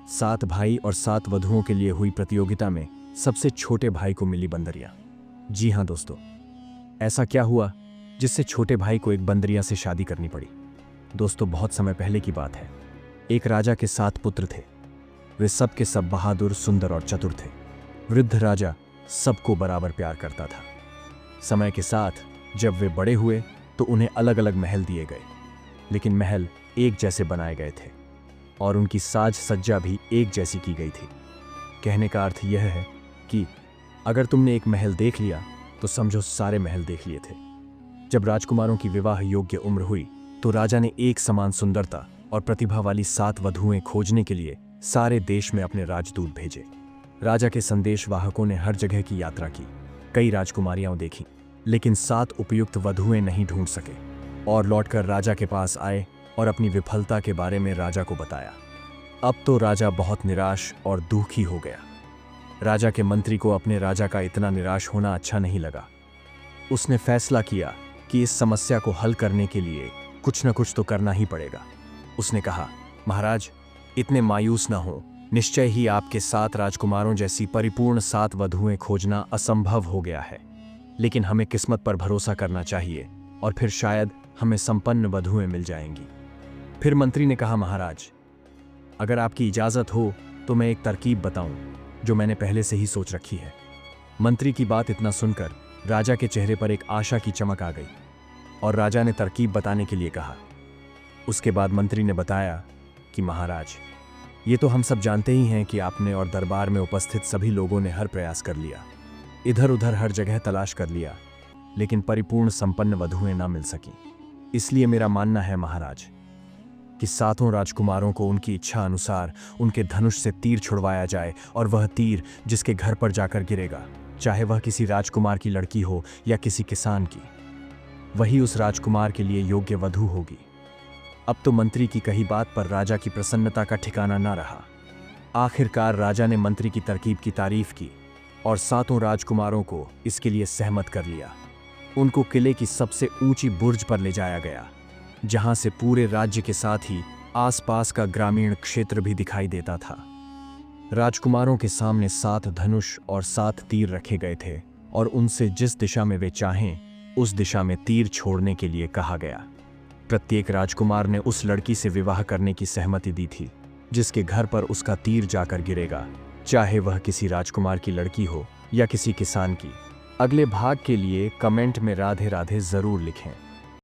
7 भाई और 7 वधुओं के लिए हुई प्रतियोगिता में सबसे छोटे भाई को मिली बंदरिया। जी हाँ दोस्तों, ऐसा क्या हुआ जिससे छोटे भाई को एक बंदरिया से शादी करनी पड़ी। दोस्तों, बहुत समय पहले की बात है। एक राजा के 7 पुत्र थे। वे सब के सब बहादुर, सुंदर और चतुर थे। वृद्ध राजा सबको बराबर प्यार करता था। समय के साथ जब वे बड़े हुए तो उन्हें अलग अलग महल दिए गए, लेकिन महल एक जैसे बनाए गए थे और उनकी साज सज्जा भी एक जैसी की गई थी। कहने का अर्थ यह है कि अगर तुमने एक महल देख लिया तो समझो सारे महल देख लिए थे। जब राजकुमारों की विवाह योग्य उम्र हुई तो राजा ने एक समान सुंदरता और प्रतिभा वाली 7 वधुएं खोजने के लिए सारे देश में अपने राजदूत भेजे। राजा के संदेशवाहकों ने हर जगह की यात्रा की, कई राजकुमारियां देखीं, लेकिन 7 उपयुक्त वधुएं नहीं ढूंढ सके और लौटकर राजा के पास आए और अपनी विफलता के बारे में राजा को बताया। अब तो राजा बहुत निराश और दुखी हो गया। राजा के मंत्री को अपने राजा का इतना निराश होना अच्छा नहीं लगा। उसने फैसला किया कि इस समस्या को हल करने के लिए कुछ न कुछ तो करना ही पड़ेगा। उसने कहा, महाराज, इतने मायूस न हो। निश्चय ही आपके 7 राजकुमारों जैसी परिपूर्ण 7 वधुएं खोजना असंभव हो गया है, लेकिन हमें किस्मत पर भरोसा करना चाहिए और फिर शायद हमें संपन्न वधुएं मिल जाएंगी। फिर मंत्री ने कहा, महाराज, अगर आपकी इजाजत हो तो मैं एक तरकीब बताऊं जो मैंने पहले से ही सोच रखी है। मंत्री की बात इतना सुनकर राजा के चेहरे पर एक आशा की चमक आ गई और राजा ने तरकीब बताने के लिए कहा। उसके बाद मंत्री ने बताया कि महाराज, ये तो हम सब जानते ही हैं कि आपने और दरबार में उपस्थित सभी लोगों ने हर प्रयास कर लिया, इधर उधर हर जगह तलाश कर लिया, लेकिन परिपूर्ण संपन्न वधुएं ना मिल सकी। इसलिए मेरा मानना है महाराज कि 7 राजकुमारों को उनकी इच्छा अनुसार उनके धनुष से तीर छुड़वाया जाए और वह तीर जिसके घर पर जाकर गिरेगा, चाहे वह किसी राजकुमार की लड़की हो या किसी किसान की, वही उस राजकुमार के लिए योग्य वधु होगी। अब तो मंत्री की कही बात पर राजा की प्रसन्नता का ठिकाना ना रहा। आखिरकार राजा ने मंत्री की तरकीब की तारीफ की और 7 राजकुमारों को इसके लिए सहमत कर लिया। उनको किले की सबसे ऊंची बुर्ज पर ले जाया गया, जहां से पूरे राज्य के साथ ही आसपास का ग्रामीण क्षेत्र भी दिखाई देता था। राजकुमारों के सामने 7 धनुष और 7 तीर रखे गए थे और उनसे जिस दिशा में वे चाहें उस दिशा में तीर छोड़ने के लिए कहा गया। प्रत्येक राजकुमार ने उस लड़की से विवाह करने की सहमति दी थी जिसके घर पर उसका तीर जाकर गिरेगा, चाहे वह किसी राजकुमार की लड़की हो या किसी किसान की। अगले भाग के लिए कमेंट में राधे राधे जरूर लिखें।